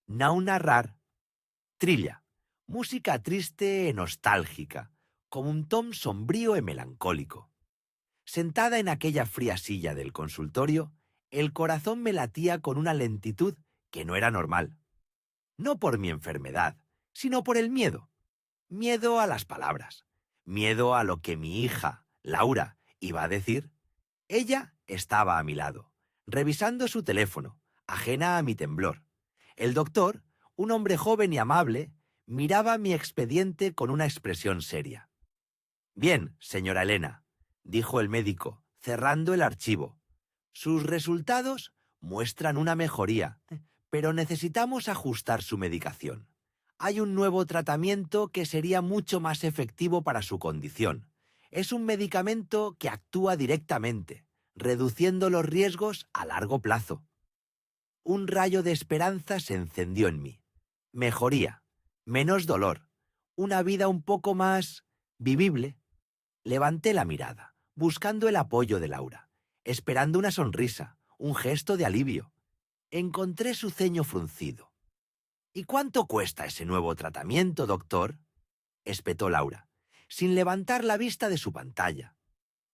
Nau narrar, trilla, música triste e nostálgica, como un tom sombrío e melancólico. Sentada en aquella fría silla del consultorio, el corazón me latía con una lentitud que no era normal. No por mi enfermedad, sino por el miedo. Miedo a las palabras. Miedo a lo que mi hija, Laura, iba a decir. Ella estaba a mi lado, revisando su teléfono, ajena a mi temblor. El doctor, un hombre joven y amable, miraba mi expediente con una expresión seria. Bien, señora Elena, dijo el médico, cerrando el archivo. Sus resultados muestran una mejoría, pero necesitamos ajustar su medicación. Hay un nuevo tratamiento que sería mucho más efectivo para su condición. Es un medicamento que actúa directamente, reduciendo los riesgos a largo plazo. Un rayo de esperanza se encendió en mí. Mejoría, menos dolor, una vida un poco más vivible. Levanté la mirada, buscando el apoyo de Laura, esperando una sonrisa, un gesto de alivio. Encontré su ceño fruncido. ¿Y cuánto cuesta ese nuevo tratamiento, doctor?, espetó Laura, sin levantar la vista de su pantalla.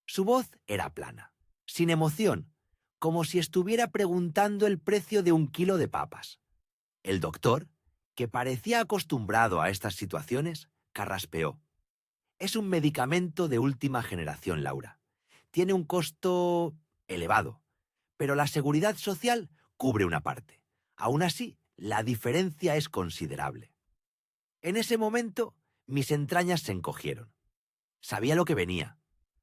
Su voz era plana, sin emoción, como si estuviera preguntando el precio de 1 kilo de papas. El doctor, que parecía acostumbrado a estas situaciones, carraspeó. Es un medicamento de última generación, Laura. Tiene un costo elevado, pero la seguridad social cubre una parte. Aún así, la diferencia es considerable. En ese momento, mis entrañas se encogieron. Sabía lo que venía.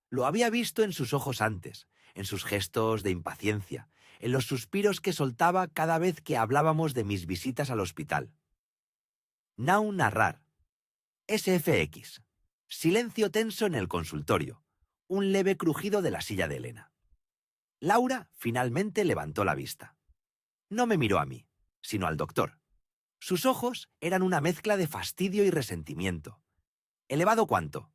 Lo había visto en sus ojos antes, en sus gestos de impaciencia, en los suspiros que soltaba cada vez que hablábamos de mis visitas al hospital. Nau narrar. SFX. Silencio tenso en el consultorio. Un leve crujido de la silla de Elena. Laura finalmente levantó la vista. No me miró a mí, sino al doctor. Sus ojos eran una mezcla de fastidio y resentimiento. ¿Elevado cuánto?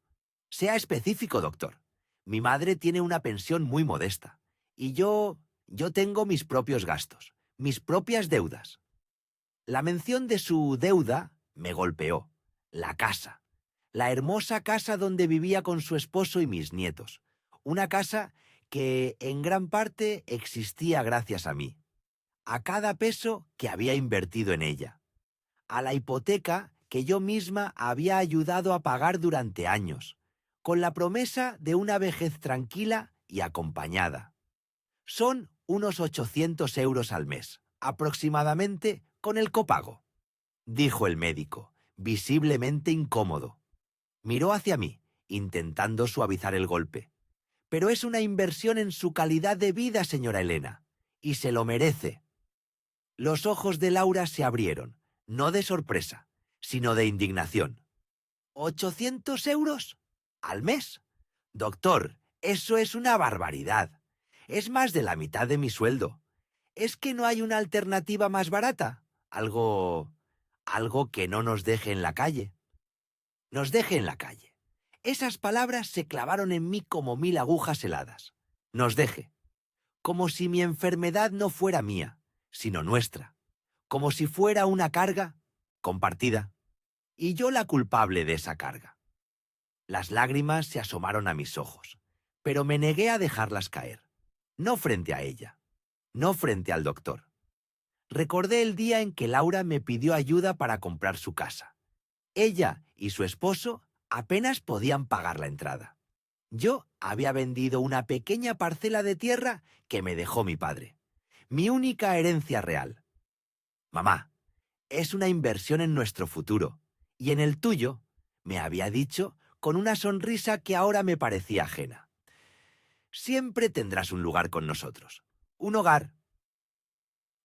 Sea específico, doctor. Mi madre tiene una pensión muy modesta. Y yo tengo mis propios gastos, mis propias deudas. La mención de su deuda me golpeó. La casa. La hermosa casa donde vivía con su esposo y mis nietos. Una casa que en gran parte existía gracias a mí. A cada peso que había invertido en ella. A la hipoteca que yo misma había ayudado a pagar durante años, con la promesa de una vejez tranquila y acompañada. Son unos 800 euros al mes, aproximadamente, con el copago, dijo el médico, visiblemente incómodo. Miró hacia mí, intentando suavizar el golpe. Pero es una inversión en su calidad de vida, señora Elena, y se lo merece. Los ojos de Laura se abrieron, no de sorpresa, sino de indignación. ¿800 euros? ¿Al mes? Doctor, eso es una barbaridad. Es más de la mitad de mi sueldo. ¿Es que no hay una alternativa más barata? Algo que no nos deje en la calle. Nos deje en la calle. Esas palabras se clavaron en mí como 1000 agujas heladas. Nos deje. Como si mi enfermedad no fuera mía, sino nuestra. Como si fuera una carga compartida. Y yo la culpable de esa carga. Las lágrimas se asomaron a mis ojos, pero me negué a dejarlas caer. No frente a ella, no frente al doctor. Recordé el día en que Laura me pidió ayuda para comprar su casa. Ella y su esposo apenas podían pagar la entrada. Yo había vendido una pequeña parcela de tierra que me dejó mi padre. Mi única herencia real. Mamá, es una inversión en nuestro futuro. Y en el tuyo, me había dicho con una sonrisa que ahora me parecía ajena. Siempre tendrás un lugar con nosotros. Un hogar.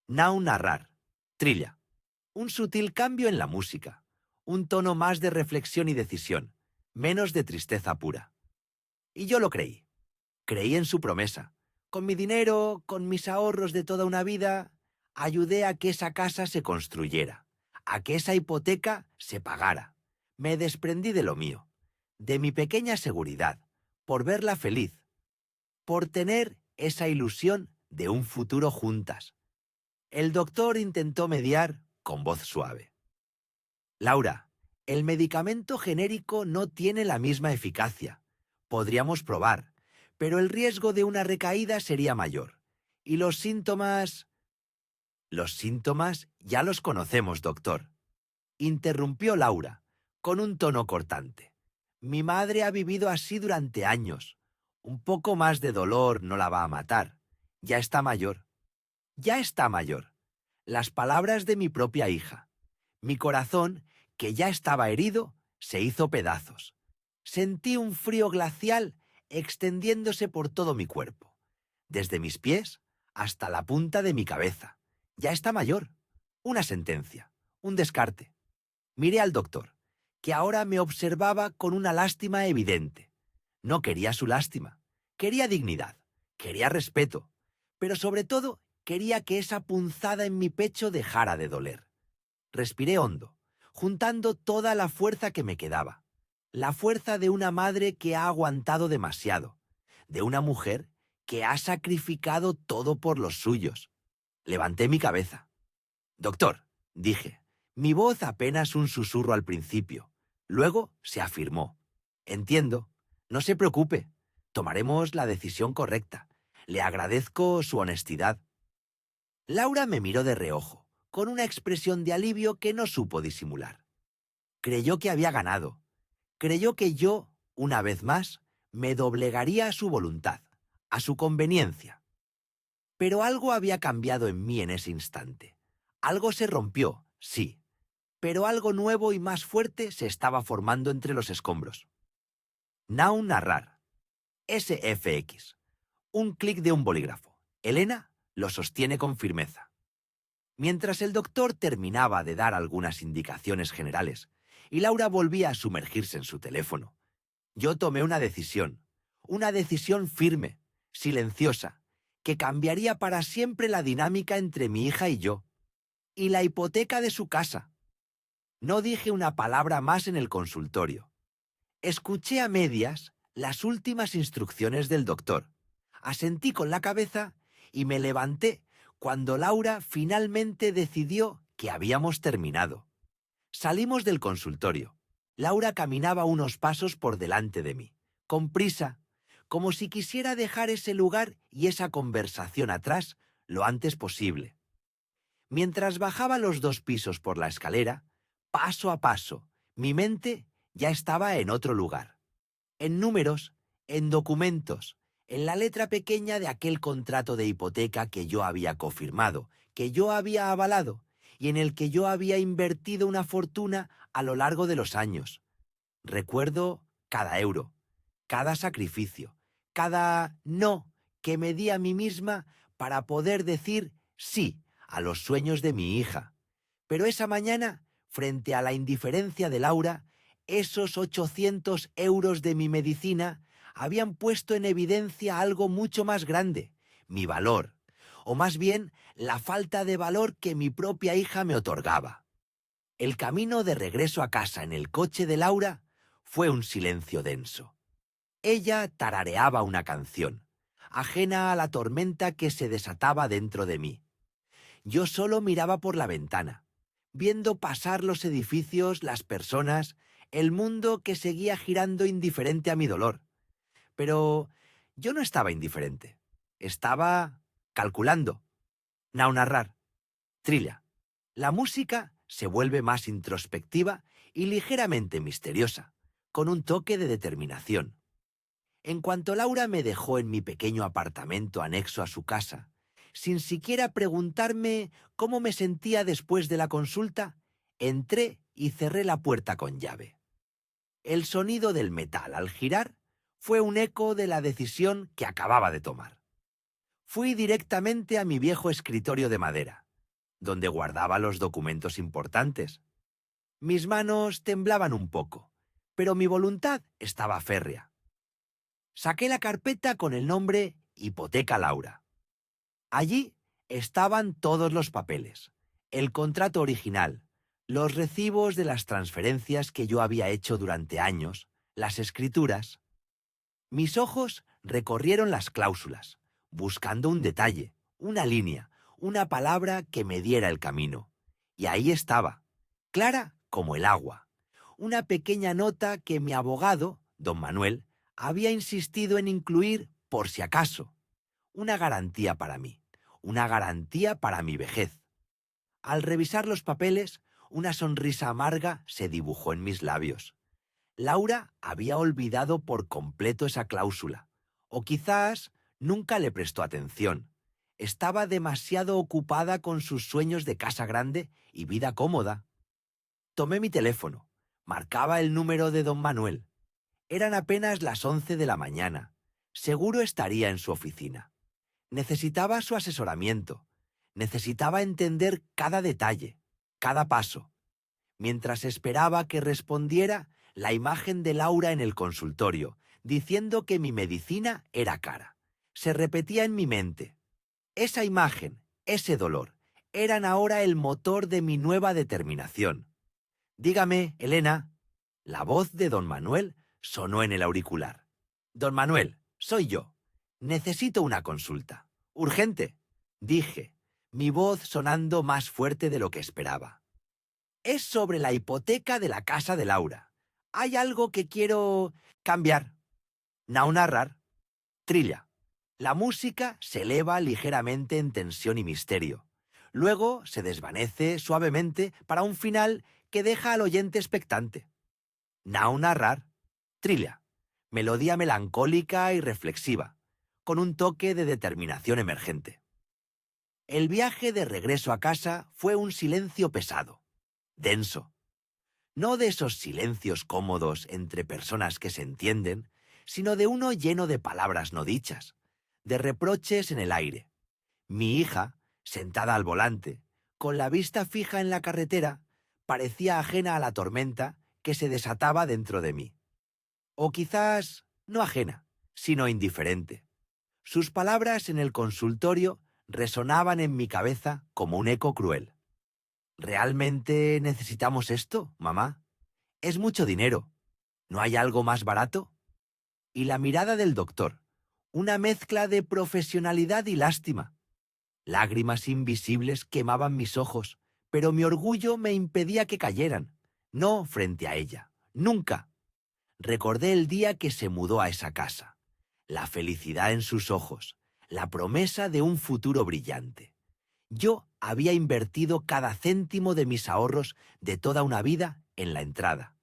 Nau narrar. Trilla. Un sutil cambio en la música. Un tono más de reflexión y decisión. Menos de tristeza pura. Y yo lo creí. Creí en su promesa. Con mi dinero, con mis ahorros de toda una vida, ayudé a que esa casa se construyera, a que esa hipoteca se pagara. Me desprendí de lo mío, de mi pequeña seguridad, por verla feliz, por tener esa ilusión de un futuro juntas. El doctor intentó mediar, con voz suave. Laura, el medicamento genérico no tiene la misma eficacia. Podríamos probar, pero el riesgo de una recaída sería mayor. Y los síntomas... Los síntomas ya los conocemos, doctor. Interrumpió Laura, con un tono cortante. Mi madre ha vivido así durante años. Un poco más de dolor no la va a matar. Ya está mayor. Ya está mayor. Las palabras de mi propia hija. Mi corazón, que ya estaba herido, se hizo pedazos. Sentí un frío glacial extendiéndose por todo mi cuerpo, desde mis pies hasta la punta de mi cabeza. Ya está mayor. Una sentencia. Un descarte. Miré al doctor, que ahora me observaba con una lástima evidente. No quería su lástima. Quería dignidad. Quería respeto. Pero sobre todo, quería que esa punzada en mi pecho dejara de doler. Respiré hondo, juntando toda la fuerza que me quedaba. La fuerza de una madre que ha aguantado demasiado. De una mujer que ha sacrificado todo por los suyos. Levanté mi cabeza. Doctor, dije, mi voz apenas un susurro al principio. Luego se afirmó. Entiendo. No se preocupe. Tomaremos la decisión correcta. Le agradezco su honestidad. Laura me miró de reojo, con una expresión de alivio que no supo disimular. Creyó que había ganado. Creyó que yo, una vez más, me doblegaría a su voluntad, a su conveniencia. Pero algo había cambiado en mí en ese instante. Algo se rompió, sí, pero algo nuevo y más fuerte se estaba formando entre los escombros. Now narrar. SFX. Un clic de un bolígrafo. Elena lo sostiene con firmeza. Mientras el doctor terminaba de dar algunas indicaciones generales y Laura volvía a sumergirse en su teléfono, yo tomé una decisión firme, silenciosa, que cambiaría para siempre la dinámica entre mi hija y yo, y la hipoteca de su casa. No dije una palabra más en el consultorio. Escuché a medias las últimas instrucciones del doctor. Asentí con la cabeza y me levanté cuando Laura finalmente decidió que habíamos terminado. Salimos del consultorio. Laura caminaba unos pasos por delante de mí, con prisa, como si quisiera dejar ese lugar y esa conversación atrás lo antes posible. Mientras bajaba los 2 pisos por la escalera, paso a paso, mi mente ya estaba en otro lugar. En números, en documentos, en la letra pequeña de aquel contrato de hipoteca que yo había cofirmado, que yo había avalado y en el que yo había invertido una fortuna a lo largo de los años. Recuerdo cada euro, cada sacrificio, cada no que me di a mí misma para poder decir sí a los sueños de mi hija. Pero esa mañana, frente a la indiferencia de Laura, esos 800 euros de mi medicina habían puesto en evidencia algo mucho más grande, mi valor, o más bien la falta de valor que mi propia hija me otorgaba. El camino de regreso a casa en el coche de Laura fue un silencio denso. Ella tarareaba una canción, ajena a la tormenta que se desataba dentro de mí. Yo solo miraba por la ventana, viendo pasar los edificios, las personas, el mundo que seguía girando indiferente a mi dolor. Pero yo no estaba indiferente. Estaba calculando. Now narrar. Trilla. La música se vuelve más introspectiva y ligeramente misteriosa, con un toque de determinación. En cuanto Laura me dejó en mi pequeño apartamento anexo a su casa, sin siquiera preguntarme cómo me sentía después de la consulta, entré y cerré la puerta con llave. El sonido del metal al girar fue un eco de la decisión que acababa de tomar. Fui directamente a mi viejo escritorio de madera, donde guardaba los documentos importantes. Mis manos temblaban un poco, pero mi voluntad estaba férrea. Saqué la carpeta con el nombre Hipoteca Laura. Allí estaban todos los papeles, el contrato original, los recibos de las transferencias que yo había hecho durante años, las escrituras. Mis ojos recorrieron las cláusulas, buscando un detalle, una línea, una palabra que me diera el camino. Y ahí estaba, clara como el agua, una pequeña nota que mi abogado, don Manuel, había insistido en incluir por si acaso. Una garantía para mí, una garantía para mi vejez. Al revisar los papeles, una sonrisa amarga se dibujó en mis labios. Laura había olvidado por completo esa cláusula, o quizás nunca le prestó atención. Estaba demasiado ocupada con sus sueños de casa grande y vida cómoda. Tomé mi teléfono, marcaba el número de don Manuel. Eran apenas las 11 de la mañana. Seguro estaría en su oficina. Necesitaba su asesoramiento. Necesitaba entender cada detalle, cada paso. Mientras esperaba que respondiera, la imagen de Laura en el consultorio, diciendo que mi medicina era cara, se repetía en mi mente. Esa imagen, ese dolor, eran ahora el motor de mi nueva determinación. Dígame, Elena. La voz de don Manuel sonó en el auricular. Don Manuel, soy yo. Necesito una consulta. Urgente, dije, mi voz sonando más fuerte de lo que esperaba. Es sobre la hipoteca de la casa de Laura. Hay algo que quiero cambiar. Now narrar. Trilla. La música se eleva ligeramente en tensión y misterio. Luego se desvanece suavemente para un final que deja al oyente expectante. Now narrar. Trilla. Melodía melancólica y reflexiva, con un toque de determinación emergente. El viaje de regreso a casa fue un silencio pesado, denso. No de esos silencios cómodos entre personas que se entienden, sino de uno lleno de palabras no dichas, de reproches en el aire. Mi hija, sentada al volante, con la vista fija en la carretera, parecía ajena a la tormenta que se desataba dentro de mí. O quizás no ajena, sino indiferente. Sus palabras en el consultorio resonaban en mi cabeza como un eco cruel. ¿Realmente necesitamos esto, mamá? Es mucho dinero. ¿No hay algo más barato? Y la mirada del doctor, una mezcla de profesionalidad y lástima. Lágrimas invisibles quemaban mis ojos, pero mi orgullo me impedía que cayeran. No frente a ella. Nunca. Recordé el día que se mudó a esa casa. La felicidad en sus ojos. La promesa de un futuro brillante. Yo había invertido cada céntimo de mis ahorros de toda una vida en la entrada.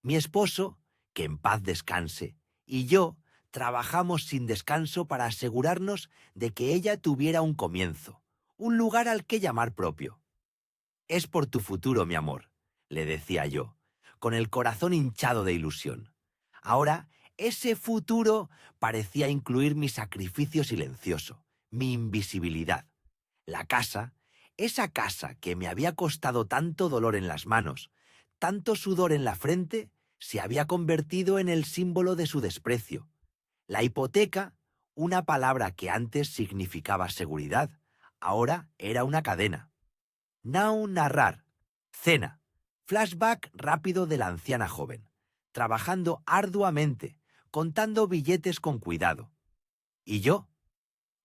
Mi esposo, que en paz descanse, y yo trabajamos sin descanso para asegurarnos de que ella tuviera un comienzo, un lugar al que llamar propio. Es por tu futuro, mi amor, le decía yo, con el corazón hinchado de ilusión. Ahora, ese futuro parecía incluir mi sacrificio silencioso, mi invisibilidad. La casa, esa casa que me había costado tanto dolor en las manos, tanto sudor en la frente, se había convertido en el símbolo de su desprecio. La hipoteca, una palabra que antes significaba seguridad, ahora era una cadena. Now narrar. Cena. Flashback rápido de la anciana joven, trabajando arduamente, contando billetes con cuidado. ¿Y yo?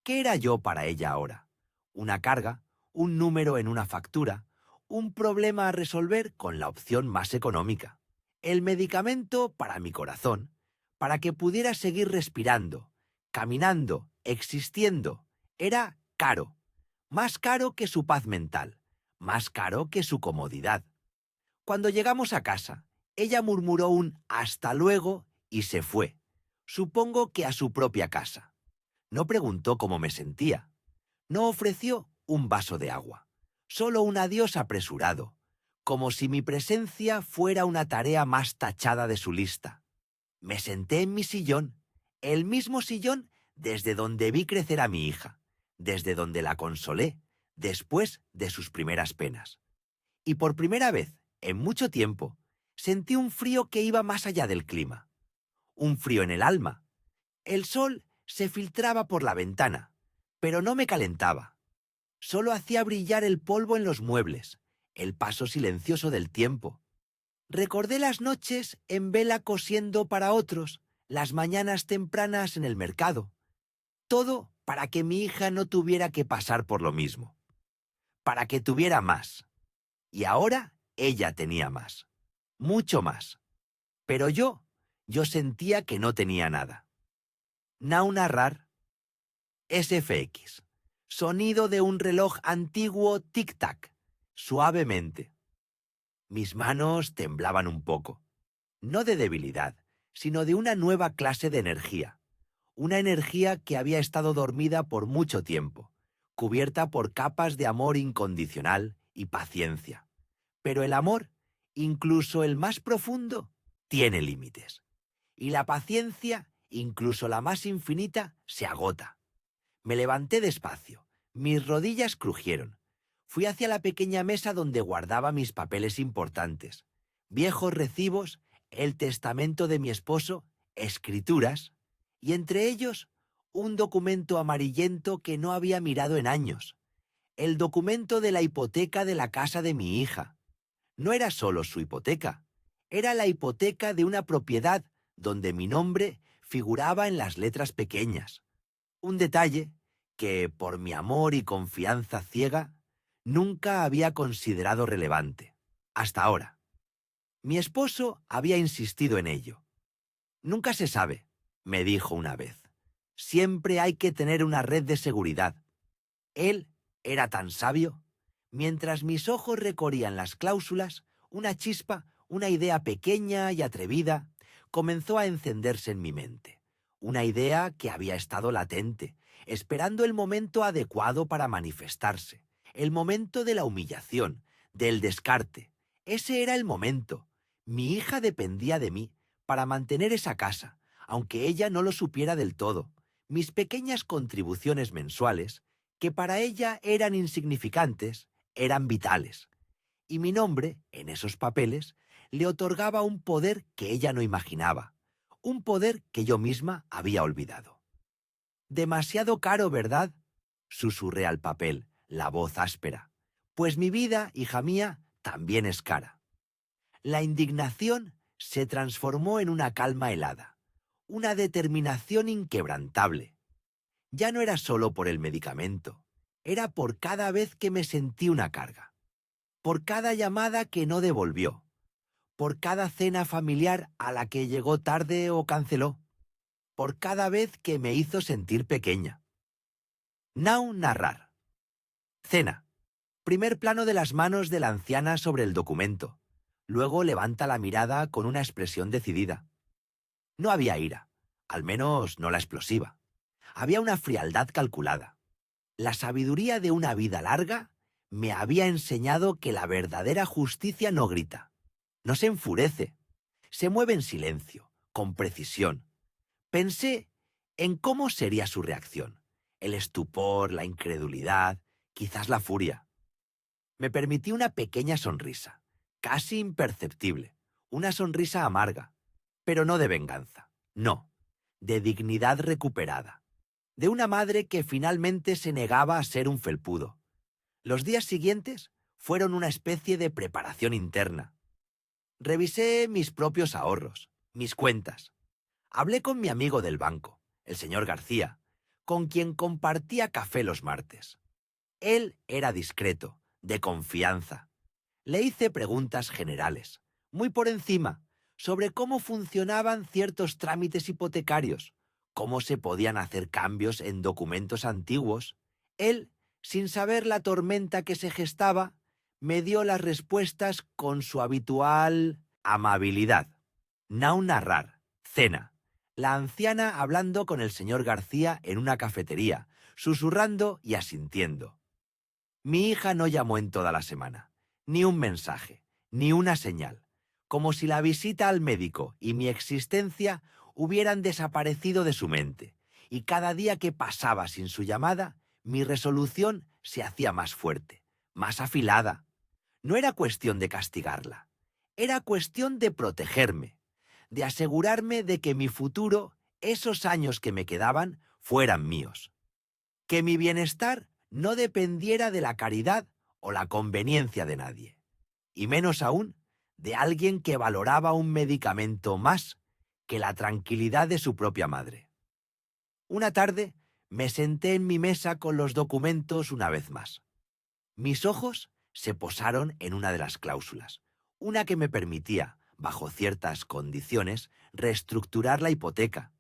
¿Qué era yo para ella ahora? Una carga, un número en una factura, un problema a resolver con la opción más económica. El medicamento para mi corazón, para que pudiera seguir respirando, caminando, existiendo, era caro. Más caro que su paz mental, más caro que su comodidad. Cuando llegamos a casa, ella murmuró un «hasta luego» y se fue. Supongo que a su propia casa. No preguntó cómo me sentía. No ofreció un vaso de agua. Solo un adiós apresurado, como si mi presencia fuera una tarea más tachada de su lista. Me senté en mi sillón, el mismo sillón desde donde vi crecer a mi hija, desde donde la consolé, después de sus primeras penas. Y por primera vez, en mucho tiempo, sentí un frío que iba más allá del clima. Un frío en el alma. El sol se filtraba por la ventana, pero no me calentaba. Solo hacía brillar el polvo en los muebles, el paso silencioso del tiempo. Recordé las noches en vela cosiendo para otros, las mañanas tempranas en el mercado. Todo para que mi hija no tuviera que pasar por lo mismo. Para que tuviera más. Y ahora ella tenía más, mucho más. Pero yo sentía que no tenía nada. Nau narrar, SFX. Sonido de un reloj antiguo tic-tac, suavemente. Mis manos temblaban un poco, no de debilidad, sino de una nueva clase de energía. Una energía que había estado dormida por mucho tiempo, cubierta por capas de amor incondicional y paciencia. Pero el amor, incluso el más profundo, tiene límites. Y la paciencia, incluso la más infinita, se agota. Me levanté despacio, mis rodillas crujieron. Fui hacia la pequeña mesa donde guardaba mis papeles importantes, viejos recibos, el testamento de mi esposo, escrituras, y entre ellos un documento amarillento que no había mirado en años, el documento de la hipoteca de la casa de mi hija. No era solo su hipoteca, era la hipoteca de una propiedad donde mi nombre figuraba en las letras pequeñas. Un detalle que, por mi amor y confianza ciega, nunca había considerado relevante, hasta ahora. Mi esposo había insistido en ello. Nunca se sabe, me dijo una vez. Siempre hay que tener una red de seguridad. Él era tan sabio. Mientras mis ojos recorrían las cláusulas, una chispa, una idea pequeña y atrevida, comenzó a encenderse en mi mente. Una idea que había estado latente, esperando el momento adecuado para manifestarse, el momento de la humillación, del descarte. Ese era el momento. Mi hija dependía de mí para mantener esa casa, aunque ella no lo supiera del todo. Mis pequeñas contribuciones mensuales, que para ella eran insignificantes, eran vitales. Y mi nombre, en esos papeles, le otorgaba un poder que ella no imaginaba, un poder que yo misma había olvidado. Demasiado caro, ¿verdad? Susurré al papel, la voz áspera. Pues mi vida, hija mía, también es cara. La indignación se transformó en una calma helada, una determinación inquebrantable. Ya no era solo por el medicamento, era por cada vez que me sentí una carga, por cada llamada que no devolvió, por cada cena familiar a la que llegó tarde o canceló, por cada vez que me hizo sentir pequeña. Now narrar. Cena. Primer plano de las manos de la anciana sobre el documento. Luego levanta la mirada con una expresión decidida. No había ira, al menos no la explosiva. Había una frialdad calculada. La sabiduría de una vida larga me había enseñado que la verdadera justicia no grita, no se enfurece, se mueve en silencio, con precisión. Pensé en cómo sería su reacción, el estupor, la incredulidad, quizás la furia. Me permití una pequeña sonrisa, casi imperceptible, una sonrisa amarga, pero no de venganza, no, de dignidad recuperada, de una madre que finalmente se negaba a ser un felpudo. Los días siguientes fueron una especie de preparación interna. Revisé mis propios ahorros, mis cuentas. Hablé con mi amigo del banco, el señor García, con quien compartía café los martes. Él era discreto, de confianza. Le hice preguntas generales, muy por encima, sobre cómo funcionaban ciertos trámites hipotecarios, cómo se podían hacer cambios en documentos antiguos. Él, sin saber la tormenta que se gestaba, me dio las respuestas con su habitual amabilidad. Now narrar. Cena. La anciana hablando con el señor García en una cafetería, susurrando y asintiendo. Mi hija no llamó en toda la semana. Ni un mensaje, ni una señal. Como si la visita al médico y mi existencia hubieran desaparecido de su mente. Y cada día que pasaba sin su llamada, mi resolución se hacía más fuerte, más afilada. No era cuestión de castigarla. Era cuestión de protegerme, de asegurarme de que mi futuro, esos años que me quedaban, fueran míos. Que mi bienestar no dependiera de la caridad o la conveniencia de nadie, y menos aún de alguien que valoraba un medicamento más que la tranquilidad de su propia madre. Una tarde me senté en mi mesa con los documentos una vez más. Mis ojos se posaron en una de las cláusulas, una que me permitía, bajo ciertas condiciones, reestructurar la hipoteca.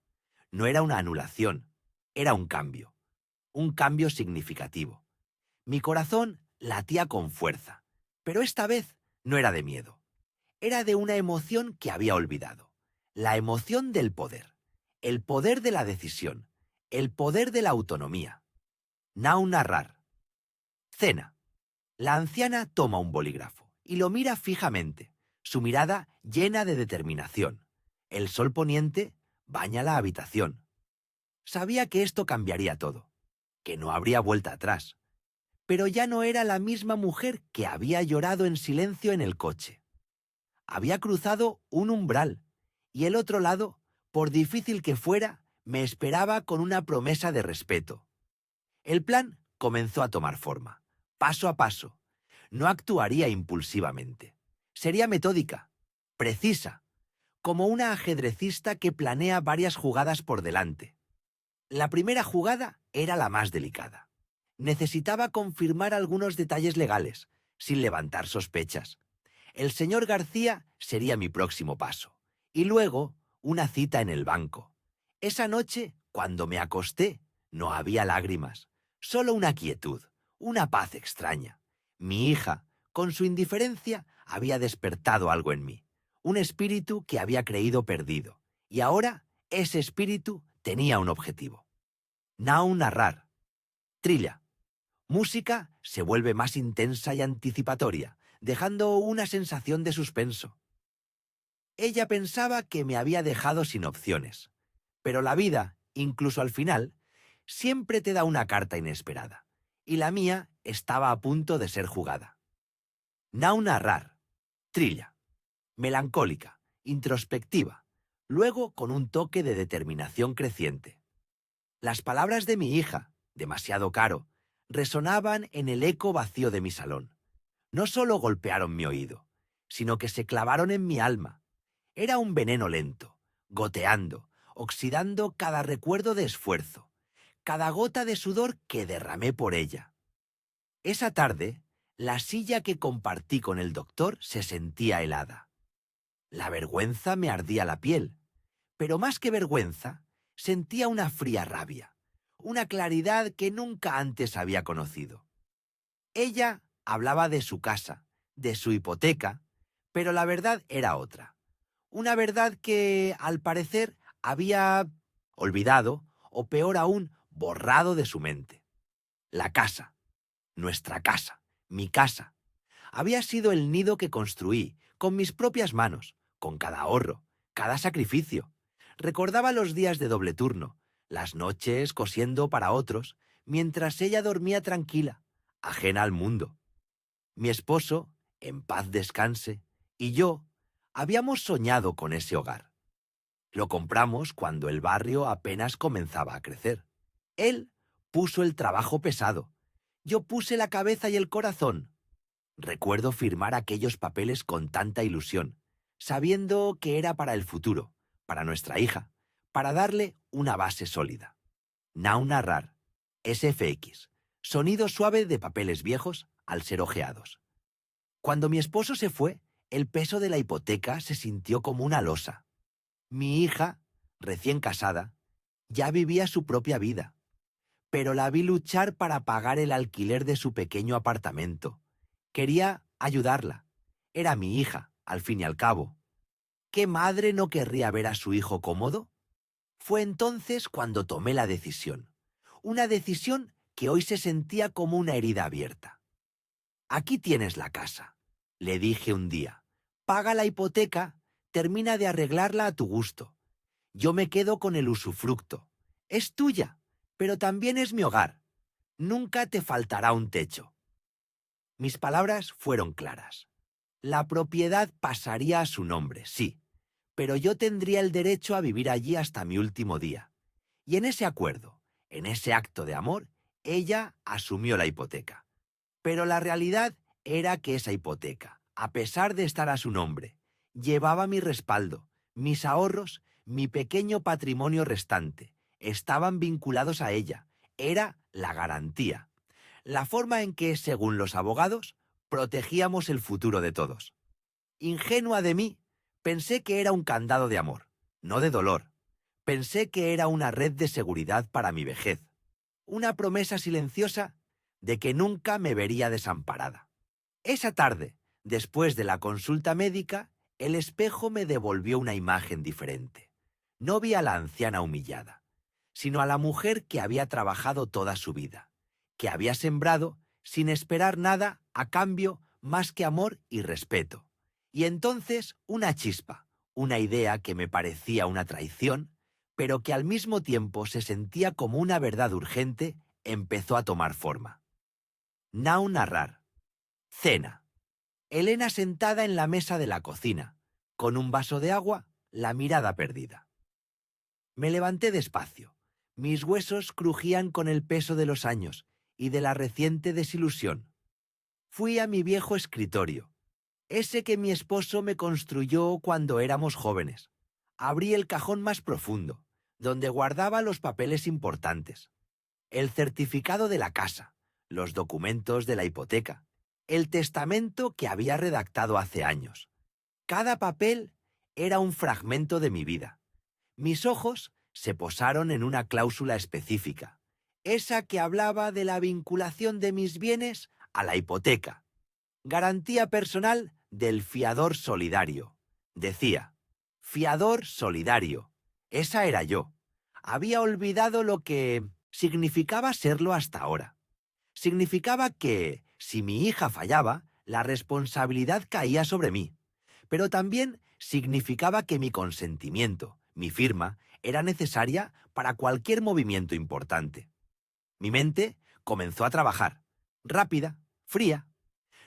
No era una anulación, era un cambio significativo. Mi corazón latía con fuerza, pero esta vez no era de miedo. Era de una emoción que había olvidado. La emoción del poder. El poder de la decisión. El poder de la autonomía. Nau narrar. Cena. La anciana toma un bolígrafo y lo mira fijamente, su mirada llena de determinación. El sol poniente baña la habitación. Sabía que esto cambiaría todo, que no habría vuelta atrás. Pero ya no era la misma mujer que había llorado en silencio en el coche. Había cruzado un umbral, y el otro lado, por difícil que fuera, me esperaba con una promesa de respeto. El plan comenzó a tomar forma, paso a paso. No actuaría impulsivamente. Sería metódica, precisa, como una ajedrecista que planea varias jugadas por delante. La primera jugada era la más delicada. Necesitaba confirmar algunos detalles legales, sin levantar sospechas. El señor García sería mi próximo paso. Y luego, una cita en el banco. Esa noche, cuando me acosté, no había lágrimas, solo una quietud, una paz extraña. Mi hija, con su indiferencia, había despertado algo en mí, un espíritu que había creído perdido. Y ahora, ese espíritu tenía un objetivo. Nau narrar. Trilla. Música se vuelve más intensa y anticipatoria, dejando una sensación de suspenso. Ella pensaba que me había dejado sin opciones, pero la vida, incluso al final, siempre te da una carta inesperada, y la mía estaba a punto de ser jugada. Nau narrar. Trilla. Melancólica, introspectiva, luego con un toque de determinación creciente. Las palabras de mi hija, demasiado caro, resonaban en el eco vacío de mi salón. No solo golpearon mi oído, sino que se clavaron en mi alma. Era un veneno lento, goteando, oxidando cada recuerdo de esfuerzo, cada gota de sudor que derramé por ella. Esa tarde, la silla que compartí con el doctor se sentía helada. La vergüenza me ardía la piel, pero más que vergüenza, sentía una fría rabia, una claridad que nunca antes había conocido. Ella hablaba de su casa, de su hipoteca, pero la verdad era otra. Una verdad que, al parecer, había olvidado, o peor aún, borrado de su mente. La casa, nuestra casa, mi casa, había sido el nido que construí, con mis propias manos, con cada ahorro, cada sacrificio. Recordaba los días de doble turno, las noches cosiendo para otros, mientras ella dormía tranquila, ajena al mundo. Mi esposo, en paz descanse, y yo habíamos soñado con ese hogar. Lo compramos cuando el barrio apenas comenzaba a crecer. Él puso el trabajo pesado. Yo puse la cabeza y el corazón. Recuerdo firmar aquellos papeles con tanta ilusión, sabiendo que era para el futuro, para nuestra hija, para darle una base sólida. Nau narrar. SFX. Sonido suave de papeles viejos al ser hojeados. Cuando mi esposo se fue, el peso de la hipoteca se sintió como una losa. Mi hija, recién casada, ya vivía su propia vida, pero la vi luchar para pagar el alquiler de su pequeño apartamento. Quería ayudarla. Era mi hija, al fin y al cabo. ¿Qué madre no querría ver a su hijo cómodo? Fue entonces cuando tomé la decisión. Una decisión que hoy se sentía como una herida abierta. Aquí tienes la casa, le dije un día. Paga la hipoteca, termina de arreglarla a tu gusto. Yo me quedo con el usufructo. Es tuya, pero también es mi hogar. Nunca te faltará un techo. Mis palabras fueron claras. La propiedad pasaría a su nombre, sí, pero yo tendría el derecho a vivir allí hasta mi último día. Y en ese acuerdo, en ese acto de amor, ella asumió la hipoteca. Pero la realidad era que esa hipoteca, a pesar de estar a su nombre, llevaba mi respaldo, mis ahorros, mi pequeño patrimonio restante. Estaban vinculados a ella. Era la garantía. La forma en que, según los abogados, Protegíamos el futuro de todos. Ingenua de mí, pensé que era un candado de amor, no de dolor. Pensé que era una red de seguridad para mi vejez. Una promesa silenciosa de que nunca me vería desamparada. Esa tarde, después de la consulta médica, el espejo me devolvió una imagen diferente. No vi a la anciana humillada, sino a la mujer que había trabajado toda su vida, que había sembrado sin esperar nada a cambio más que amor y respeto. Y entonces una chispa, una idea que me parecía una traición, pero que al mismo tiempo se sentía como una verdad urgente, empezó a tomar forma. Nau narrar. Cena. Elena sentada en la mesa de la cocina, con un vaso de agua, la mirada perdida. Me levanté despacio. Mis huesos crujían con el peso de los años y de la reciente desilusión. Fui a mi viejo escritorio, ese que mi esposo me construyó cuando éramos jóvenes. Abrí el cajón más profundo, donde guardaba los papeles importantes. El certificado de la casa, los documentos de la hipoteca, el testamento que había redactado hace años. Cada papel era un fragmento de mi vida. Mis ojos se posaron en una cláusula específica, esa que hablaba de la vinculación de mis bienes a la hipoteca. Garantía personal del fiador solidario. Decía, fiador solidario. Esa era yo. Había olvidado lo que significaba serlo hasta ahora. Significaba que, si mi hija fallaba, la responsabilidad caía sobre mí. Pero también significaba que mi consentimiento, mi firma, era necesaria para cualquier movimiento importante. Mi mente comenzó a trabajar, rápida, fría.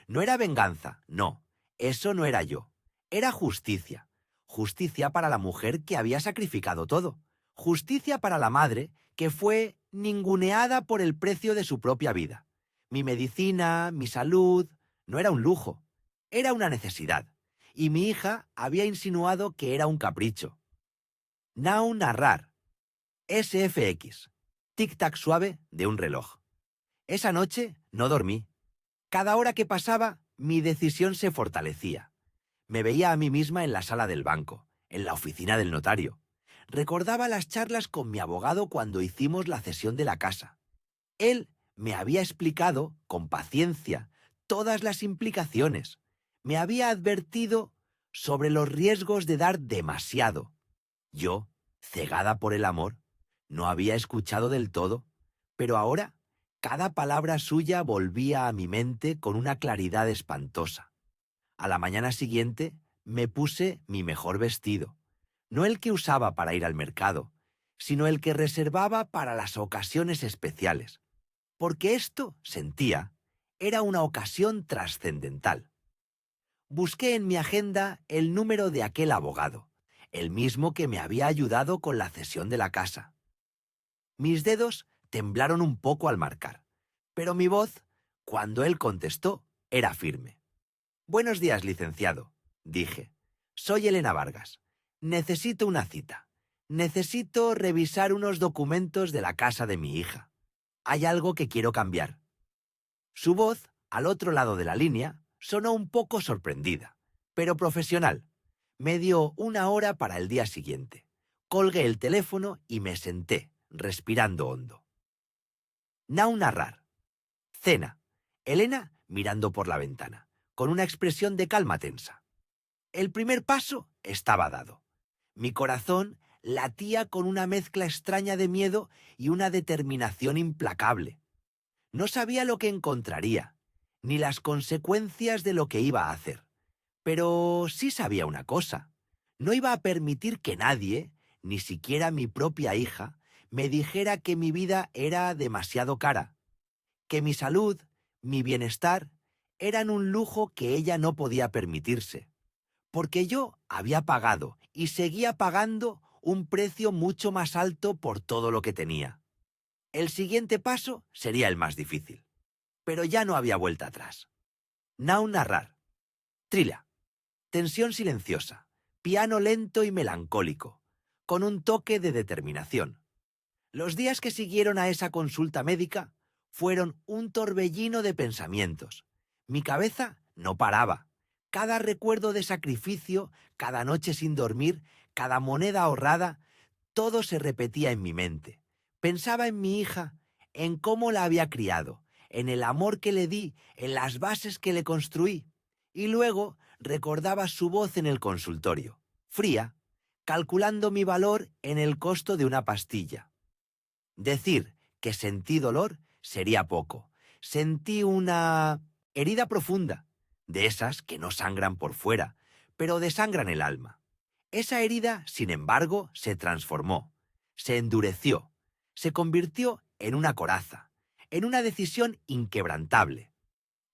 No era venganza, no, eso no era yo. Era justicia. Justicia para la mujer que había sacrificado todo. Justicia para la madre que fue ninguneada por el precio de su propia vida. Mi medicina, mi salud, no era un lujo, era una necesidad. Y mi hija había insinuado que era un capricho. Now narrar. SFX. Tic-tac suave de un reloj. Esa noche no dormí. Cada hora que pasaba, mi decisión se fortalecía. Me veía a mí misma en la sala del banco, en la oficina del notario. Recordaba las charlas con mi abogado cuando hicimos la cesión de la casa. Él me había explicado, con paciencia, todas las implicaciones. Me había advertido sobre los riesgos de dar demasiado. Yo, cegada por el amor, no había escuchado del todo, pero ahora cada palabra suya volvía a mi mente con una claridad espantosa. A la mañana siguiente me puse mi mejor vestido, no el que usaba para ir al mercado, sino el que reservaba para las ocasiones especiales, porque esto, sentía, era una ocasión trascendental. Busqué en mi agenda el número de aquel abogado, el mismo que me había ayudado con la cesión de la casa. Mis dedos temblaron un poco al marcar, pero mi voz, cuando él contestó, era firme. «Buenos días, licenciado», dije. «Soy Elena Vargas. Necesito una cita. Necesito revisar unos documentos de la casa de mi hija. Hay algo que quiero cambiar». Su voz, al otro lado de la línea, sonó un poco sorprendida, pero profesional. Me dio una hora para el día siguiente. Colgué el teléfono y me senté, respirando hondo. Now narrar. Cena. Elena mirando por la ventana, con una expresión de calma tensa. El primer paso estaba dado. Mi corazón latía con una mezcla extraña de miedo y una determinación implacable. No sabía lo que encontraría, ni las consecuencias de lo que iba a hacer. Pero sí sabía una cosa. No iba a permitir que nadie, ni siquiera mi propia hija, me dijera que mi vida era demasiado cara, que mi salud, mi bienestar, eran un lujo que ella no podía permitirse, porque yo había pagado y seguía pagando un precio mucho más alto por todo lo que tenía. El siguiente paso sería el más difícil, pero ya no había vuelta atrás. Now narrar. Trila. Tensión silenciosa, piano lento y melancólico, con un toque de determinación. Los días que siguieron a esa consulta médica fueron un torbellino de pensamientos. Mi cabeza no paraba. Cada recuerdo de sacrificio, cada noche sin dormir, cada moneda ahorrada, todo se repetía en mi mente. Pensaba en mi hija, en cómo la había criado, en el amor que le di, en las bases que le construí. Y luego recordaba su voz en el consultorio, fría, calculando mi valor en el costo de una pastilla. Decir que sentí dolor sería poco. Sentí una herida profunda, de esas que no sangran por fuera, pero desangran el alma. Esa herida, sin embargo, se transformó, se endureció, se convirtió en una coraza, en una decisión inquebrantable.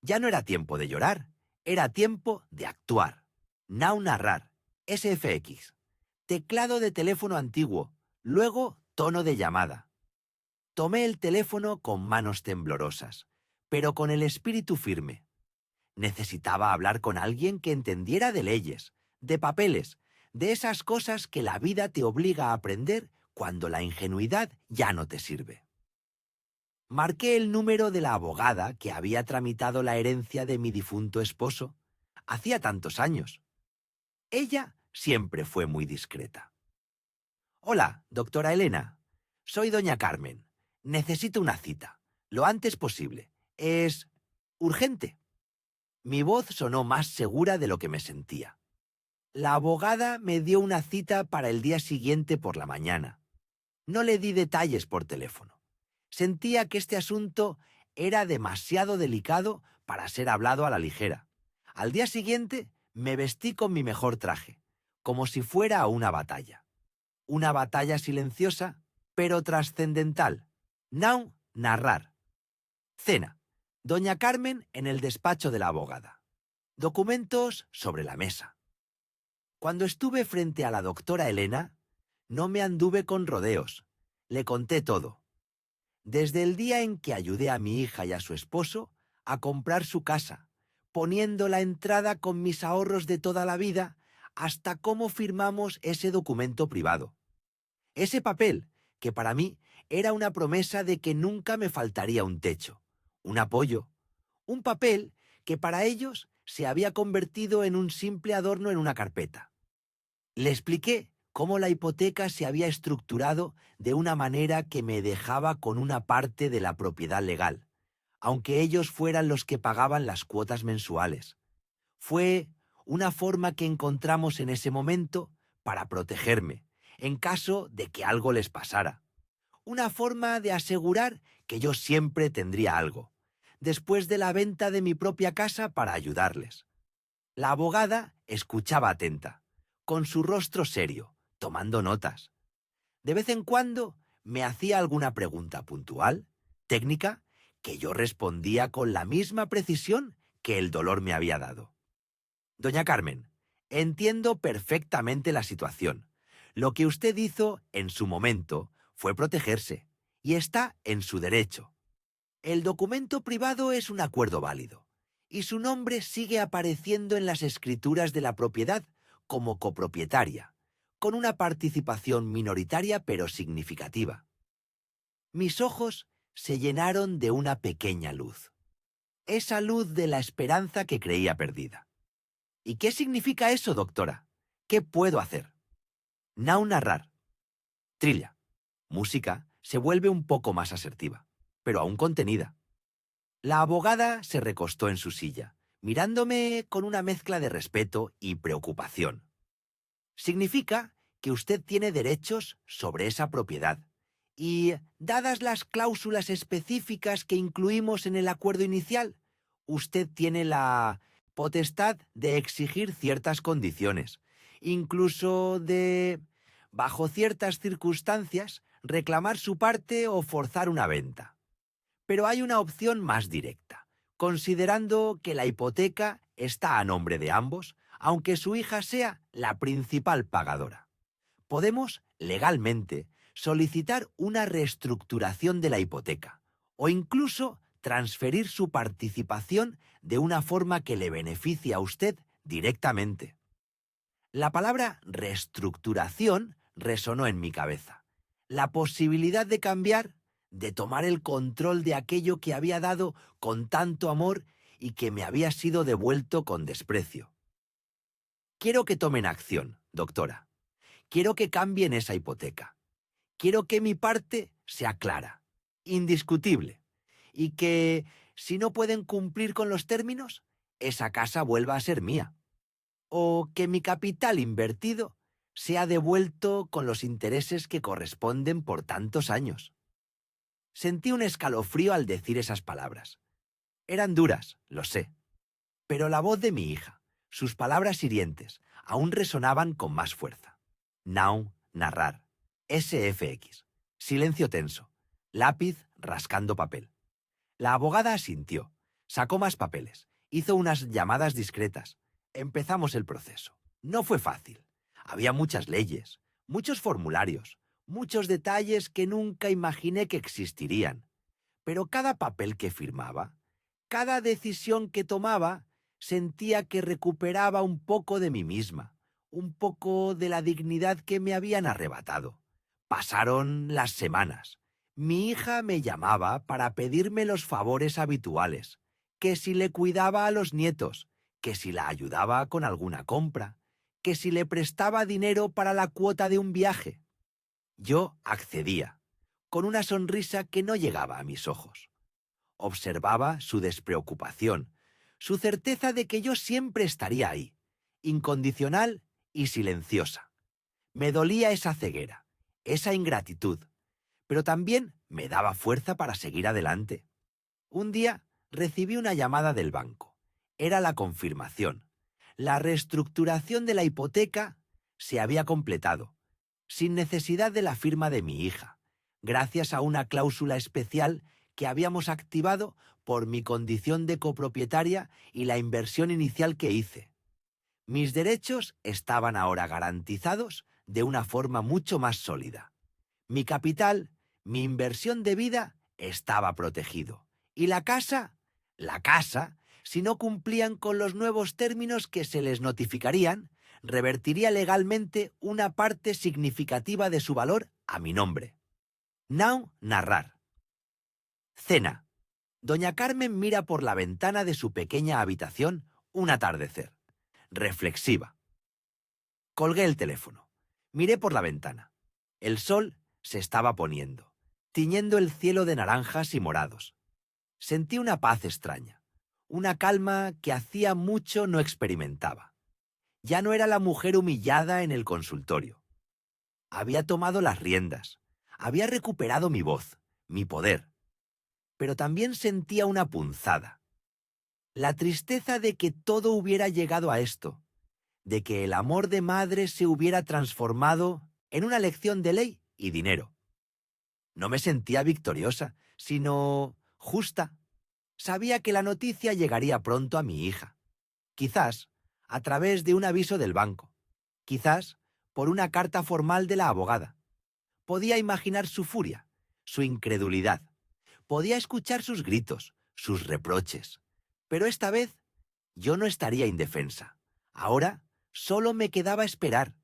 Ya no era tiempo de llorar, era tiempo de actuar. Now narrar, SFX, teclado de teléfono antiguo, luego tono de llamada. Tomé el teléfono con manos temblorosas, pero con el espíritu firme. Necesitaba hablar con alguien que entendiera de leyes, de papeles, de esas cosas que la vida te obliga a aprender cuando la ingenuidad ya no te sirve. Marqué el número de la abogada que había tramitado la herencia de mi difunto esposo. Hacía tantos años. Ella siempre fue muy discreta. Hola, doctora Elena. Soy doña Carmen. Necesito una cita. Lo antes posible. Es urgente. Mi voz sonó más segura de lo que me sentía. La abogada me dio una cita para el día siguiente por la mañana. No le di detalles por teléfono. Sentía que este asunto era demasiado delicado para ser hablado a la ligera. Al día siguiente me vestí con mi mejor traje, como si fuera a una batalla. Una batalla silenciosa, pero trascendental. Now, narrar. Cena. Doña Carmen en el despacho de la abogada. Documentos sobre la mesa. Cuando estuve frente a la doctora Elena, no me anduve con rodeos. Le conté todo. Desde el día en que ayudé a mi hija y a su esposo a comprar su casa, poniendo la entrada con mis ahorros de toda la vida, hasta cómo firmamos ese documento privado. Ese papel, que para mí era una promesa de que nunca me faltaría un techo, un apoyo, un papel que para ellos se había convertido en un simple adorno en una carpeta. Le expliqué cómo la hipoteca se había estructurado de una manera que me dejaba con una parte de la propiedad legal, aunque ellos fueran los que pagaban las cuotas mensuales. Fue una forma que encontramos en ese momento para protegerme, en caso de que algo les pasara. Una forma de asegurar que yo siempre tendría algo, después de la venta de mi propia casa para ayudarles. La abogada escuchaba atenta, con su rostro serio, tomando notas. De vez en cuando me hacía alguna pregunta puntual, técnica, que yo respondía con la misma precisión que el dolor me había dado. Doña Carmen, entiendo perfectamente la situación. Lo que usted hizo en su momento fue protegerse, y está en su derecho. El documento privado es un acuerdo válido, y su nombre sigue apareciendo en las escrituras de la propiedad como copropietaria, con una participación minoritaria pero significativa. Mis ojos se llenaron de una pequeña luz. Esa luz de la esperanza que creía perdida. ¿Y qué significa eso, doctora? ¿Qué puedo hacer? Now narrar. Trilla. Música se vuelve un poco más asertiva, pero aún contenida. La abogada se recostó en su silla, mirándome con una mezcla de respeto y preocupación. Significa que usted tiene derechos sobre esa propiedad y, dadas las cláusulas específicas que incluimos en el acuerdo inicial, usted tiene la potestad de exigir ciertas condiciones, incluso de, bajo ciertas circunstancias, reclamar su parte o forzar una venta. Pero hay una opción más directa, considerando que la hipoteca está a nombre de ambos, aunque su hija sea la principal pagadora. Podemos, legalmente, solicitar una reestructuración de la hipoteca o incluso transferir su participación de una forma que le beneficie a usted directamente. La palabra reestructuración resonó en mi cabeza. La posibilidad de cambiar, de tomar el control de aquello que había dado con tanto amor y que me había sido devuelto con desprecio. Quiero que tomen acción, doctora. Quiero que cambien esa hipoteca. Quiero que mi parte sea clara, indiscutible, y que, si no pueden cumplir con los términos, esa casa vuelva a ser mía. O que mi capital invertido sea devuelto con los intereses que corresponden por tantos años. Sentí un escalofrío al decir esas palabras. Eran duras, lo sé, pero la voz de mi hija, sus palabras hirientes, aún resonaban con más fuerza. Now, narrar. SFX. Silencio tenso. Lápiz rascando papel. La abogada asintió, sacó más papeles, hizo unas llamadas discretas. Empezamos el proceso. No fue fácil. Había muchas leyes, muchos formularios, muchos detalles que nunca imaginé que existirían. Pero cada papel que firmaba, cada decisión que tomaba, sentía que recuperaba un poco de mí misma, un poco de la dignidad que me habían arrebatado. Pasaron las semanas. Mi hija me llamaba para pedirme los favores habituales, que si le cuidaba a los nietos, que si la ayudaba con alguna compra, que si le prestaba dinero para la cuota de un viaje. Yo accedía, con una sonrisa que no llegaba a mis ojos. Observaba su despreocupación, su certeza de que yo siempre estaría ahí, incondicional y silenciosa. Me dolía esa ceguera, esa ingratitud, pero también me daba fuerza para seguir adelante. Un día recibí una llamada del banco. Era la confirmación. La reestructuración de la hipoteca se había completado, sin necesidad de la firma de mi hija, gracias a una cláusula especial que habíamos activado por mi condición de copropietaria y la inversión inicial que hice. Mis derechos estaban ahora garantizados de una forma mucho más sólida. Mi capital, mi inversión de vida, estaba protegido. Y la casa, si no cumplían con los nuevos términos que se les notificarían, revertiría legalmente una parte significativa de su valor a mi nombre. Now, narrar. Cena. Doña Carmen mira por la ventana de su pequeña habitación un atardecer. Reflexiva. Colgué el teléfono. Miré por la ventana. El sol se estaba poniendo, tiñendo el cielo de naranjas y morados. Sentí una paz extraña, una calma que hacía mucho no experimentaba. Ya no era la mujer humillada en el consultorio. Había tomado las riendas, había recuperado mi voz, mi poder. Pero también sentía una punzada. La tristeza de que todo hubiera llegado a esto, de que el amor de madre se hubiera transformado en una lección de ley y dinero. No me sentía victoriosa, sino justa. Sabía que la noticia llegaría pronto a mi hija. Quizás a través de un aviso del banco. Quizás por una carta formal de la abogada. Podía imaginar su furia, su incredulidad. Podía escuchar sus gritos, sus reproches. Pero esta vez yo no estaría indefensa. Ahora solo me quedaba esperar.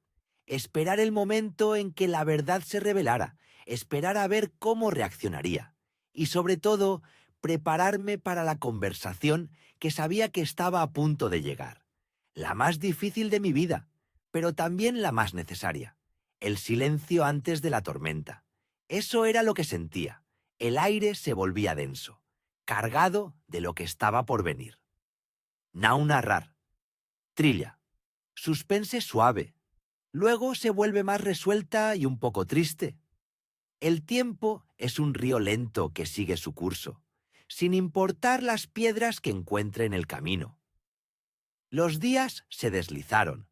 Esperar el momento en que la verdad se revelara, esperar a ver cómo reaccionaría. Y sobre todo, prepararme para la conversación que sabía que estaba a punto de llegar. La más difícil de mi vida, pero también la más necesaria. El silencio antes de la tormenta. Eso era lo que sentía. El aire se volvía denso, cargado de lo que estaba por venir. Now narrar. Trilla. Suspense suave. Luego se vuelve más resuelta y un poco triste. El tiempo es un río lento que sigue su curso, sin importar las piedras que encuentre en el camino. Los días se deslizaron,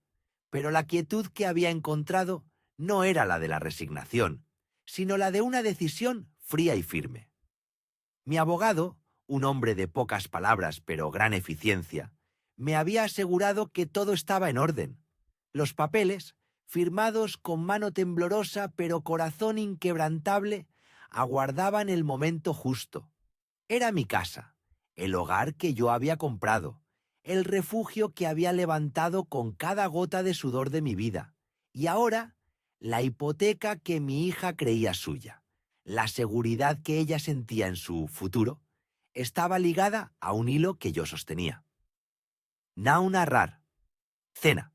pero la quietud que había encontrado no era la de la resignación, sino la de una decisión fría y firme. Mi abogado, un hombre de pocas palabras pero gran eficiencia, me había asegurado que todo estaba en orden. Los papeles, firmados con mano temblorosa pero corazón inquebrantable, aguardaban el momento justo. Era mi casa, el hogar que yo había comprado, el refugio que había levantado con cada gota de sudor de mi vida, y ahora la hipoteca que mi hija creía suya, la seguridad que ella sentía en su futuro, Estaba ligada a un hilo que yo sostenía. Nau narrar. Cena.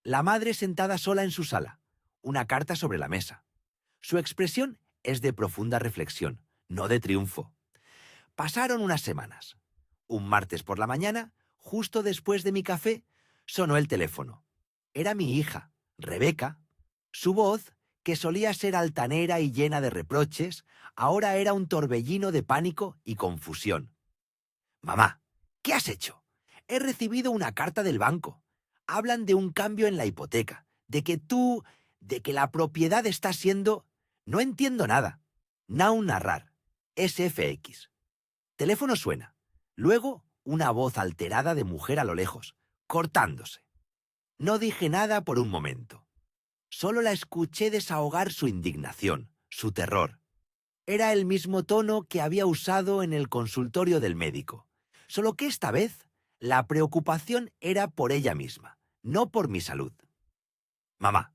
La madre sentada sola en su sala, una carta sobre la mesa. Su expresión es de profunda reflexión, no de triunfo. Pasaron unas semanas. Un martes por la mañana, justo después de mi café, sonó el teléfono. Era mi hija, Rebeca. Su voz, que solía ser altanera y llena de reproches, ahora era un torbellino de pánico y confusión. Mamá, ¿qué has hecho? He recibido una carta del banco. Hablan de un cambio en la hipoteca, de que la propiedad está siendo... No entiendo nada. Now narrar. SFX. Teléfono suena. Luego, una voz alterada de mujer a lo lejos, cortándose. No dije nada por un momento. Solo la escuché desahogar su indignación, su terror. Era el mismo tono que había usado en el consultorio del médico, solo que esta vez la preocupación era por ella misma, no por mi salud. Mamá,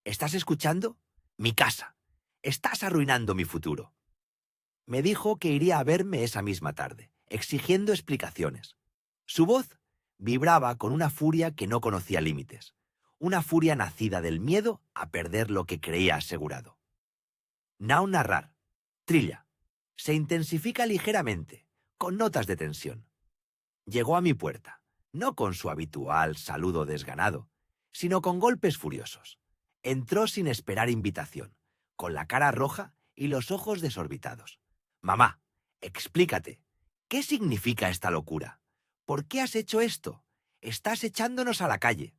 ¿estás escuchando? Mi casa. Estás arruinando mi futuro. Me dijo que iría a verme esa misma tarde, exigiendo explicaciones. Su voz vibraba con una furia que no conocía límites, una furia nacida del miedo a perder lo que creía asegurado. Now narrar. Trilla. Se intensifica ligeramente, con notas de tensión. Llegó a mi puerta, no con su habitual saludo desganado, sino con golpes furiosos. Entró sin esperar invitación, con la cara roja y los ojos desorbitados. Mamá, explícate. ¿Qué significa esta locura? ¿Por qué has hecho esto? Estás echándonos a la calle.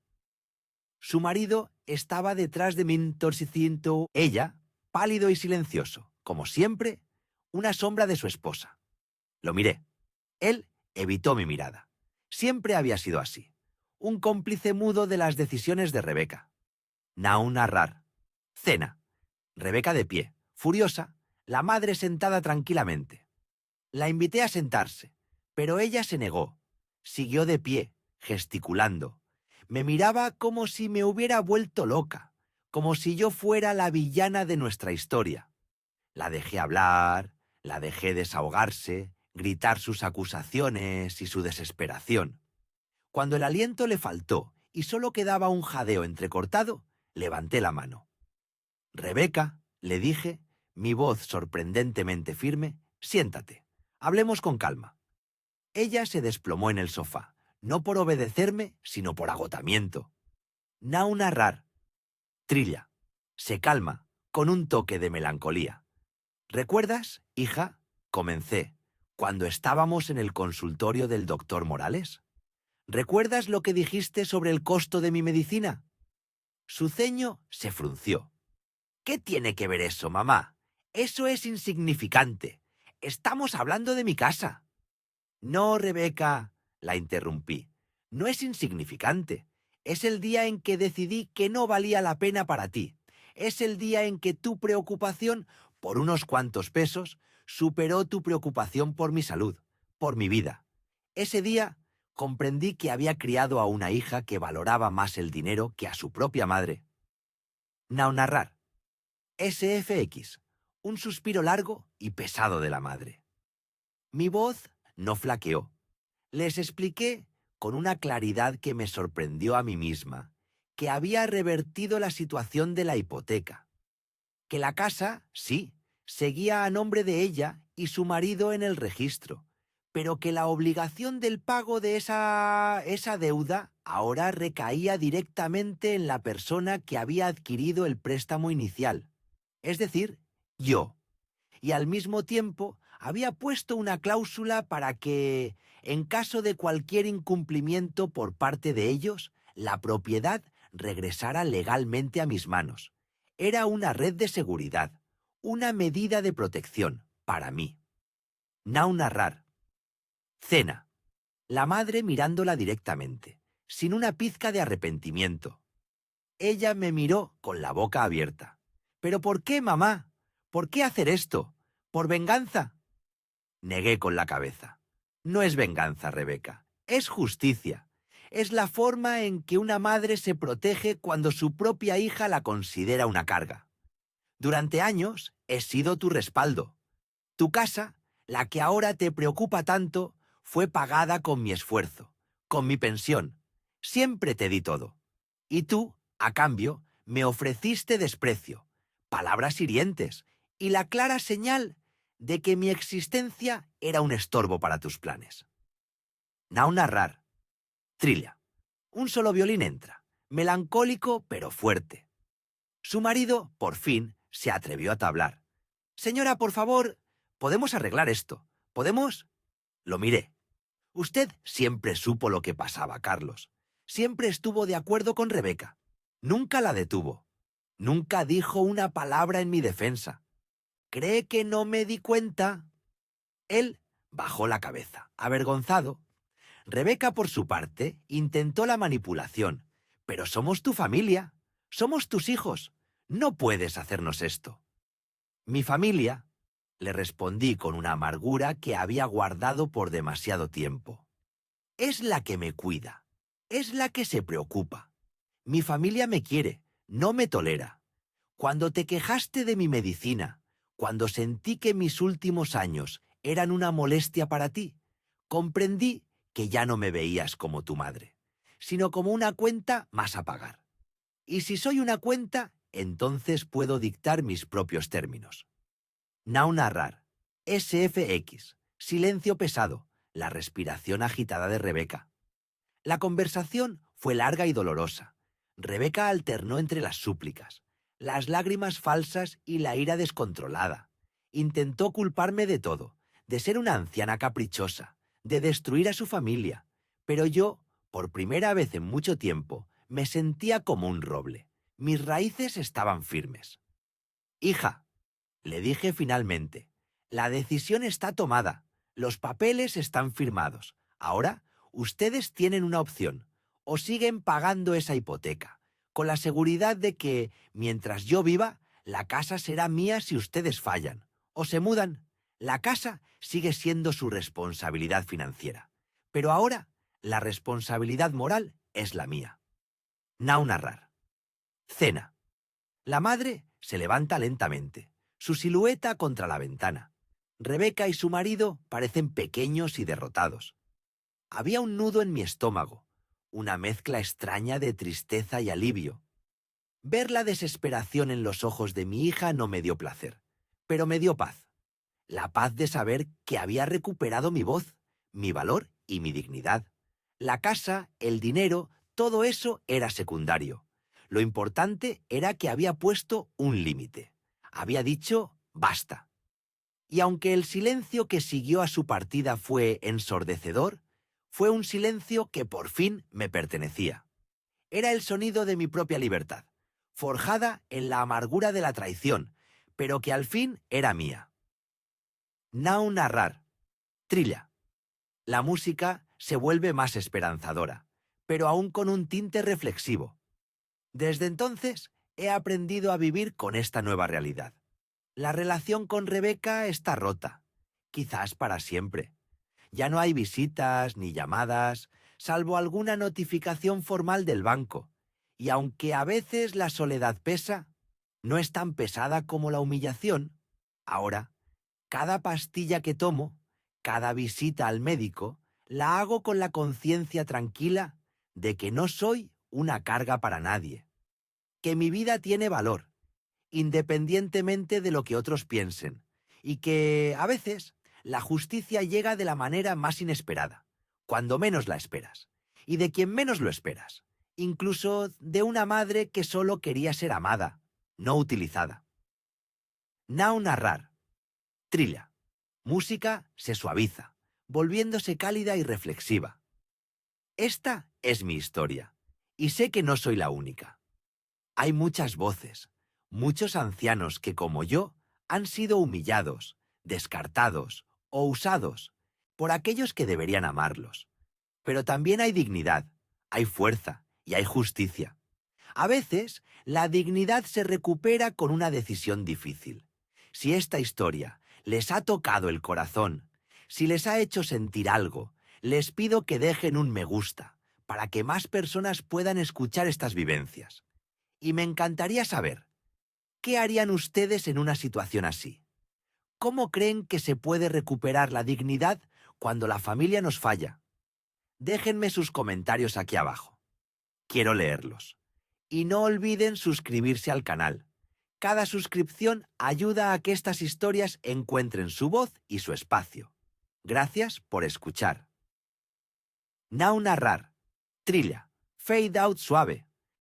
Su marido estaba detrás de mi torcicinto. Ella, pálido y silencioso, como siempre, una sombra de su esposa. Lo miré. Él evitó mi mirada. Siempre había sido así. Un cómplice mudo de las decisiones de Rebeca. Now narrar. Cena. Rebeca de pie, furiosa, la madre sentada tranquilamente. La invité a sentarse, pero ella se negó. Siguió de pie, gesticulando. Me miraba como si me hubiera vuelto loca, como si yo fuera la villana de nuestra historia. La dejé hablar, la dejé desahogarse, gritar sus acusaciones y su desesperación. Cuando el aliento le faltó y solo quedaba un jadeo entrecortado, levanté la mano. Rebeca, le dije, mi voz sorprendentemente firme, siéntate, hablemos con calma. Ella se desplomó en el sofá, no por obedecerme, sino por agotamiento. Now narrar. Trilla. Se calma, con un toque de melancolía. ¿Recuerdas, hija? Comencé, cuando estábamos en el consultorio del doctor Morales. ¿Recuerdas lo que dijiste sobre el costo de mi medicina? Su ceño se frunció. ¿Qué tiene que ver eso, mamá? Eso es insignificante. Estamos hablando de mi casa. No, Rebeca, la interrumpí. No es insignificante. Es el día en que decidí que no valía la pena para ti. Es el día en que tu preocupación por unos cuantos pesos superó tu preocupación por mi salud, por mi vida. Ese día comprendí que había criado a una hija que valoraba más el dinero que a su propia madre. Now narrar. SFX. Un suspiro largo y pesado de la madre. Mi voz no flaqueó. Les expliqué, con una claridad que me sorprendió a mí misma, que había revertido la situación de la hipoteca. Que la casa, sí, seguía a nombre de ella y su marido en el registro, pero que la obligación del pago de esa deuda ahora recaía directamente en la persona que había adquirido el préstamo inicial, es decir, yo. Y al mismo tiempo había puesto una cláusula para que, en caso de cualquier incumplimiento por parte de ellos, la propiedad regresara legalmente a mis manos. Era una red de seguridad, una medida de protección para mí. Now narrar. Cena. La madre mirándola directamente, sin una pizca de arrepentimiento. Ella me miró con la boca abierta. ¿Pero por qué, mamá? ¿Por qué hacer esto? ¿Por venganza? Negué con la cabeza. No es venganza, Rebeca. Es justicia. Es la forma en que una madre se protege cuando su propia hija la considera una carga. Durante años he sido tu respaldo. Tu casa La que ahora te preocupa tanto fue pagada con mi esfuerzo, con mi pensión. Siempre te di todo. Y tú, a cambio, me ofreciste desprecio, palabras hirientes y la clara señal de que mi existencia era un estorbo para tus planes. Nau narrar. Trilla. Un solo violín entra, melancólico pero fuerte. Su marido, por fin, se atrevió a tablar. Señora, por favor, ¿podemos arreglar esto? ¿Podemos? Lo miré. Usted siempre supo lo que pasaba, Carlos. Siempre estuvo de acuerdo con Rebeca. Nunca la detuvo. Nunca dijo una palabra en mi defensa. ¿Cree que no me di cuenta? Él bajó la cabeza, avergonzado. Rebeca, por su parte, intentó la manipulación. Pero somos tu familia. Somos tus hijos. No puedes hacernos esto. Mi familia, le respondí con una amargura que había guardado por demasiado tiempo. Es la que me cuida. Es la que se preocupa. Mi familia me quiere, no me tolera. Cuando te quejaste de mi medicina, cuando sentí que mis últimos años eran una molestia para ti, comprendí que ya no me veías como tu madre, sino como una cuenta más a pagar. Y si soy una cuenta, entonces puedo dictar mis propios términos. Nau narrar. SFX. Silencio pesado. La respiración agitada de Rebeca. La conversación fue larga y dolorosa. Rebeca alternó entre las súplicas, las lágrimas falsas y la ira descontrolada. Intentó culparme de todo, de ser una anciana caprichosa, de destruir a su familia. Pero yo, por primera vez en mucho tiempo, me sentía como un roble. Mis raíces estaban firmes. Hija, le dije finalmente, la decisión está tomada, los papeles están firmados. Ahora, ustedes tienen una opción, o siguen pagando esa hipoteca, con la seguridad de que, mientras yo viva, la casa será mía si ustedes fallan, o se mudan. La casa sigue siendo su responsabilidad financiera, pero ahora la responsabilidad moral es la mía. Nau narrar. Cena. La madre se levanta lentamente, su silueta contra la ventana. Rebeca y su marido parecen pequeños y derrotados. Había un nudo en mi estómago, una mezcla extraña de tristeza y alivio. Ver la desesperación en los ojos de mi hija no me dio placer, pero me dio paz. La paz de saber que había recuperado mi voz, mi valor y mi dignidad. La casa, el dinero, todo eso era secundario. Lo importante era que había puesto un límite. Había dicho basta. Y aunque el silencio que siguió a su partida fue ensordecedor, fue un silencio que por fin me pertenecía. Era el sonido de mi propia libertad, forjada en la amargura de la traición, pero que al fin era mía. Nau narrar. Trilla. La música se vuelve más esperanzadora, pero aún con un tinte reflexivo. Desde entonces he aprendido a vivir con esta nueva realidad. La relación con Rebeca está rota, quizás para siempre. Ya no hay visitas ni llamadas, salvo alguna notificación formal del banco. Y aunque a veces la soledad pesa, no es tan pesada como la humillación. Ahora, cada pastilla que tomo, cada visita al médico, la hago con la conciencia tranquila de que no soy una carga para nadie, que mi vida tiene valor, independientemente de lo que otros piensen, y que, a veces, la justicia llega de la manera más inesperada, cuando menos la esperas, y de quien menos lo esperas, incluso de una madre que solo quería ser amada, no utilizada. Nau narrar. Trilla. Música se suaviza, volviéndose cálida y reflexiva. Esta es mi historia, y sé que no soy la única. Hay muchas voces, muchos ancianos que, como yo, han sido humillados, descartados o usados por aquellos que deberían amarlos. Pero también hay dignidad, hay fuerza y hay justicia. A veces, la dignidad se recupera con una decisión difícil. Si esta historia les ha tocado el corazón, si les ha hecho sentir algo, les pido que dejen un me gusta para que más personas puedan escuchar estas vivencias. Y me encantaría saber, ¿qué harían ustedes en una situación así? ¿Cómo creen que se puede recuperar la dignidad cuando la familia nos falla? Déjenme sus comentarios aquí abajo. Quiero leerlos. Y no olviden suscribirse al canal. Cada suscripción ayuda a que estas historias encuentren su voz y su espacio. Gracias por escuchar. Now narrar. Trilla. Fade out suave.